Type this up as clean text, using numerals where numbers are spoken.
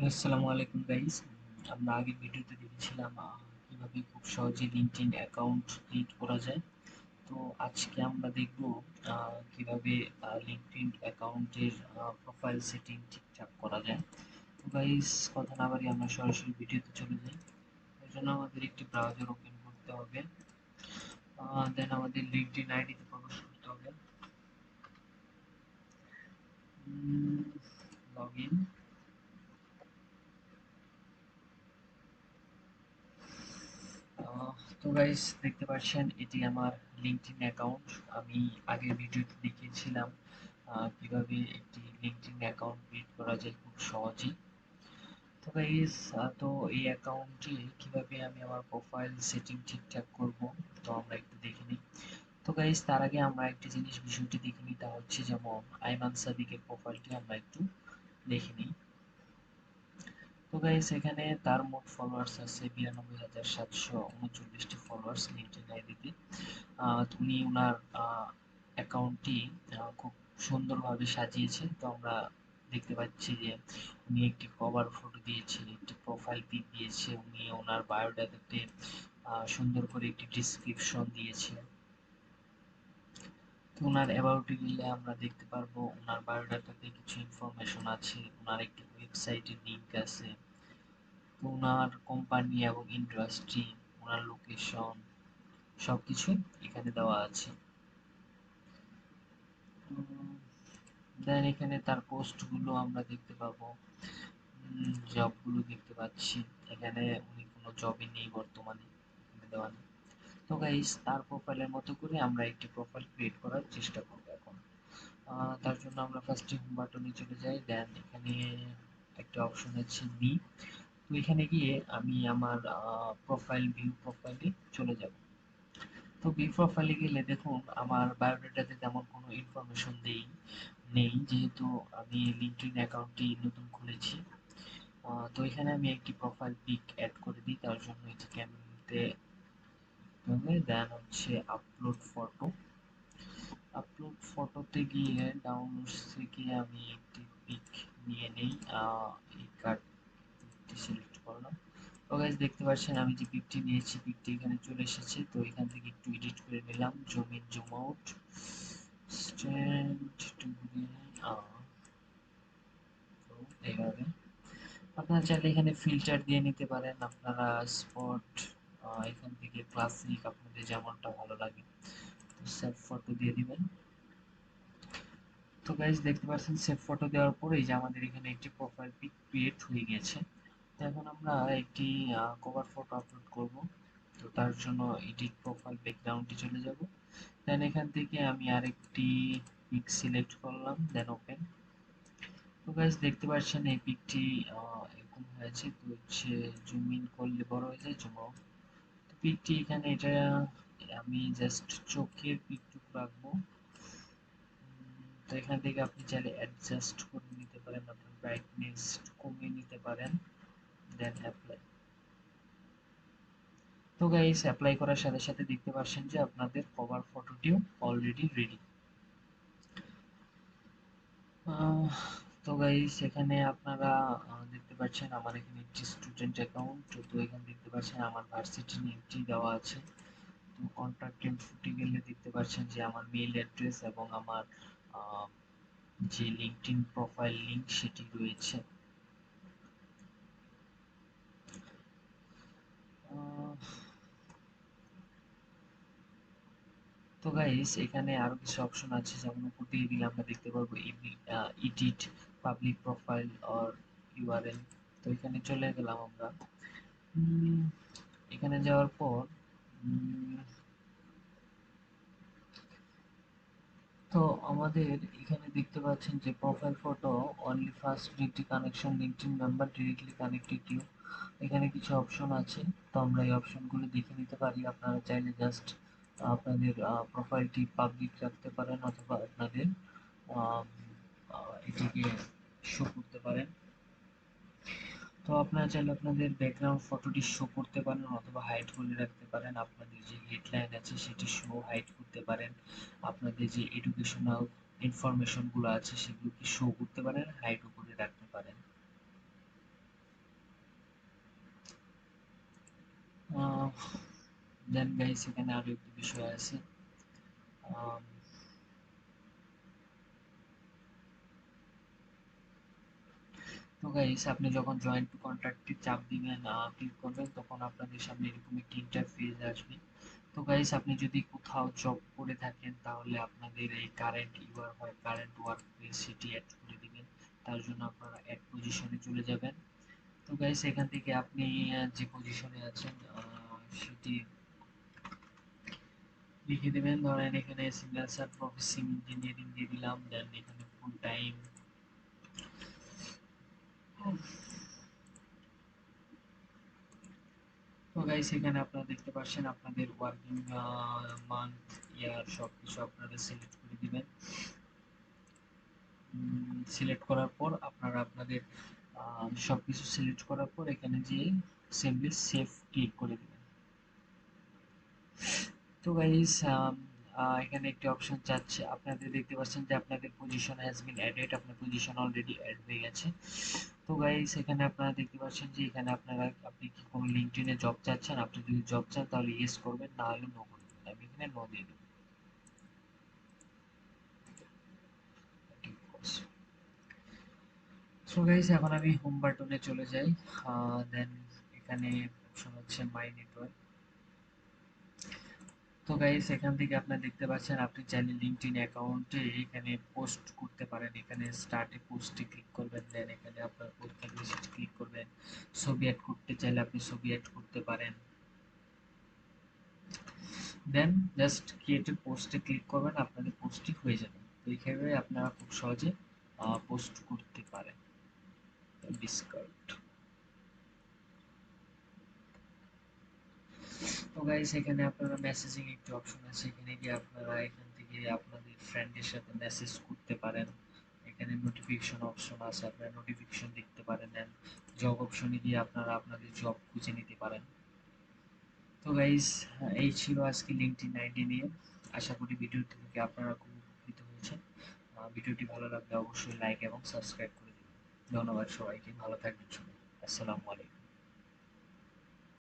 আসসালামু আলাইকুম গাইস। আমরা আগের ভিডিওতে দেখেছিলাম কিভাবে খুব সহজে লিঙ্কডইন অ্যাকাউন্ট ক্রিয়েট করা যায়। তো আজকে আমরা দেখব কিভাবে লিঙ্কডইন অ্যাকাউন্টের প্রোফাইল সেটিং ঠিকঠাক করা যায়। তো গাইস, কথা না বাড়িয়ে আমরা সরাসরি ভিডিওতে চলে যাই। এর জন্য আমাদের একটি ব্রাউজার ওপেন করতে হবে, দেন আমাদের লিঙ্কডইন আইডিতে প্রবেশ করতে হবে, লগ ইন। তো গাইস, দেখতে পাচ্ছেন এটি আমার লিঙ্কডইন অ্যাকাউন্ট। আমি আগের ভিডিওতে দেখিয়েছিলাম কিভাবে একটি লিঙ্কডইন অ্যাকাউন্ট ক্রিয়েট করা যায় খুব সহজেই। তো গাইস, তো এই অ্যাকাউন্টে কিভাবে আমি আমার প্রোফাইল সেটিং ঠিকঠাক করব, তো আমরা একটু দেখে নিই। তো গাইস, তার আগে আমরা একটি জিনিস বিষয়টি দেখে নিই, তা হচ্ছে যেমন আইমান সাদিকের প্রোফাইলটি আমরা একটু দেখে নিই। তো গাইস, এখানে তার মোট ফলোয়ার্স আছে 92,739টি ফলোয়ার্স লিঙ্কডইন আইডিতে। উনি উনার অ্যাকাউন্টটি খুব সুন্দরভাবে সাজিয়েছে। তো আমরা দেখতে পাচ্ছি যে উনি একটি কভার ফটো দিয়েছে, একটি প্রোফাইল পিক দিয়েছে, উনি ওনার বায়োডাটাতে সুন্দর করে একটি ডিসক্রিপশন দিয়েছে। তো ওনার অ্যাবাউটে গেলে আমরা দেখতে পারবো ওনার বায়োডাটাতে কিছু ইনফরমেশন আছে, ওনার একটি ওয়েবসাইটের লিংক আছে, তো ওনার কোম্পানি এবং ইন্ডাস্ট্রি, ওনার লোকেশন সবকিছুই এখানে দেওয়া আছে। দেন এখানে তার পোস্টগুলো আমরা দেখতে পাবো, জবগুলো দেখতে পাচ্ছি। এখানে উনি কোনো জবে নেই বর্তমানে, এখানে দেওয়া নেই। তো গাইস, তার প্রোফাইলের মতো করে আমরা একটি প্রোফাইল ক্রিয়েট করার চেষ্টা করব এখন। তার জন্য আমরা ফার্স্টে হোম বাটনে চলে যাই, দেন এখানে একটা অপশন আছে মি। তো এখানে গিয়ে আমি আমার প্রোফাইল ভিউ প্রোফাইলে চলে যাব। তো ভিউ প্রোফাইলে গেলে দেখুন আমার বায়োডাটাতে তেমন কোনো ইনফরমেশন নেই, যেহেতু আমি লিঙ্কডইন অ্যাকাউন্টটি নতুন খুলেছি। তো এখানে আমি একটি প্রোফাইল পিক অ্যাড করে দিই, তার জন্য এটিকে আমি নিতে হবে। দেন হচ্ছে আপলোড ফটো। আপলোড ফটোতে গিয়ে ডাউনলোডস থেকে আমি একটি পিক নিয়ে নেই, এই কার্ডটি সিলেক্ট করলাম। তো গাইস, দেখতে পাচ্ছেন আমি যে পিকটি নিয়েছি পিকটি এখানে চলে এসেছে। তো এখান থেকে একটু এডিট করে নিলাম, zoom in zoom out, stand two এইভাবে। আপনারা চাইলে এখানে ফিল্টার দিয়ে নিতে পারেন, আপনারা স্পট, এখান থেকে ক্লাসিক, আপনাদের যেমনটা ভালো লাগে সেভ ফটো দিয়ে দিবেন। তো গাইস, দেখতে পাচ্ছেন সেভ ফটো দেওয়ার পরে যে আমাদের এখানে একটি প্রোফাইল পিক ক্রিয়েট হয়ে গেছে। তো এখন আমরা একটি কভার ফটো আপলোড করব। তো তার জন্য এডিট প্রোফাইল ব্যাকগ্রাউন্ডে চলে যাব, দেন এখান থেকে আমি আরেকটি পিক সিলেক্ট করলাম, দেন ওপেন। তো গাইস, দেখতে পাচ্ছেন এই পিকটি এরকম হয়েছে। তো হচ্ছে জুম ইন করলে বড় হয়ে যায়, জুম আউট। তো পিকটি এখানে এটা আমি জাস্ট চোখের পিকটুকু রাখবো। তো এখান থেকে আপনি চাইলে অ্যাডজাস্ট করে নিতে পারেন, আপনার ব্রাইটনেস কমিয়ে নিতে পারেন, দেন অ্যাপ্লাই। তো গাইস, অ্যাপ্লাই করার সাথে সাথে দেখতে পাচ্ছেন যে আপনাদের কভার ফটোটিও অলরেডি রেডি। তো গাইস, এখানে আপনারা দেখতে পাচ্ছেন আমার এখানে একটি স্টুডেন্ট অ্যাকাউন্ট। তো এখানে দেখতে পাচ্ছেন আমার ভার্সিটি নেমটি দেওয়া আছে। তো কন্ট্যাক্ট ইনফোতে গেলে দেখতে পাচ্ছেন যে আমার মেইল অ্যাড্রেস এবং আমার আহ, যে লিঙ্কডইন প্রোফাইল লিংক সেটি রয়েছে। আহ, তো গাইস, এখানে আরো কিছু অপশন আছে, যেমন উপর দিকে গেলে আমরা দেখতে পারবো edit public profile or URL. তো এখানে চলে গেলাম আমরা। উম, এখানে যাওয়ার পর উম, তো আমাদের এখানে দেখতে পাচ্ছেন যে profile photo only first directly connection LinkedIn member directly connected you. এখানে কিছু অপশন আছে, তো আমরা এই অপশনগুলো দেখে নিতে পারি। আপনারা চাইলে জাস্ট আপনাদের প্রোফাইলটি পাবলিক রাখতে পারেন, অথবা আপনাদের আম, এটিকে শো করতে পারেন। তো আপনারা চাইলে আপনাদের ব্যাকগ্রাউন্ড ফটোটি শো করতে পারেন, অথবা হাইড করে রাখতে পারেন। আপনাদের যে হেডলাইন আছে সেটি শো হাইড করতে পারেন। আপনাদের যে এডুকেশনাল ইনফরমেশন গুলো আছে সেগুলোকে শো করতে পারেন, হাইডও করে রাখতে পারেন। দেন গাইস এখানে আরো একটি বিষয় আছে। আম, তো গাইস আপনি যখন জয়েন টু কন্ট্রাক্টে চাপ দিবেন, ক্লিক করবেন, তখন আপনাদের সামনে এরকম একটি ইন্টারফেস আসবে। তো গাইস আপনি যদি কোথাও জব করে থাকেন তাহলে আপনাদের এই কারেন্ট ইউআর হয় কারেন্ট ওয়ার্ক প্লেস সেটি অ্যাড করে দিবেন। তার জন্য আপনারা অ্যাড পজিশনে চলে যাবেন। তো গাইস এখান থেকে আপনি যে পজিশনে আছেন সেটি লিখে দিবেন। ধরেন এখানে সিনিয়র স্যার প্রসেসিং ইঞ্জিনিয়ারিং দিয়ে দিলাম। দেন এখানে ফুল টাইম। তো গাইস এখানে আপনারা দেখতে পাচ্ছেন আপনাদের ওয়ার্কিং মান্থ, ইয়ার সবকিছু আপনারা সিলেক্ট করে দিবেন। সিলেক্ট করার পর আপনারা আপনাদের সবকিছু সিলেক্ট করার পর এখানে যেয়ে সিম্পলি সেভ ক্লিক করে দিবেন। তো গাইস এখানে একটি অপশন চাচ্ছে, আপনাদের দেখতে পাচ্ছেন যে আপনাদের পজিশন হ্যাজ বিন অ্যাডেড, আপনার পজিশন অলরেডি অ্যাড হয়ে গেছে। তো গাইস এখানে আপনারা দেখতে পাচ্ছেন যে এখানে আপনি কি কোনো লিঙ্কডইনে জব চাচ্ছেন, আপনি যদি জব চান তাহলে ইয়েস করবেন, না হলে নো করবেন। আমি এখানে নো দিয়ে দেব। সো গাইস এখন আমি হোম বাটনে চলে যাই। দেন এখানে অপশন হচ্ছে মাই নেটওয়ার্ক। তো গাইস এখান থেকে আপনারা দেখতে পাচ্ছেন আপনি চাইলে লিঙ্কডইন অ্যাকাউন্টে এখানে পোস্ট করতে পারেন। এখানে স্টার্ট এ পোস্টে ক্লিক করবেন, দেন এখানে আপনার পোস্ট থাকলে সেটা ক্লিক করবেন। ছবি অ্যাড করতে চাইলে আপনি ছবি অ্যাড করতে পারেন। দেন জাস্ট ক্রিয়েট এ পোস্টে ক্লিক করবেন, আপনাদের পোস্টটি হয়ে যাবে। তো এইভাবে আপনারা খুব সহজে পোস্ট করতে পারেন। ডিসকার্ড। তো গাইস এখানে আপনারা মেসেজিং একটি অপশন আছে, এখানে গিয়ে আপনারা এখান থেকে আপনাদের ফ্রেন্ডের সাথে মেসেজ করতে পারেন। এখানে নোটিফিকেশন অপশন আছে, আপনারা নোটিফিকেশন দেখতে পারেন। এন্ড জব অপশনে গিয়ে আপনারা আপনাদের জব খুঁজে নিতে পারেন। তো গাইস এই ছিল আজকে লিঙ্কডইন আইডি নিয়ে। আশা করি ভিডিওটি থেকে আপনারা খুব উপকৃত হয়েছেন। ভিডিওটি ভালো লাগলে অবশ্যই লাইক এবং সাবস্ক্রাইব করে দিবেন। ধন্যবাদ সবাইকে, ভালো থাকবেন সবাই। আসসালামু আলাইকুম।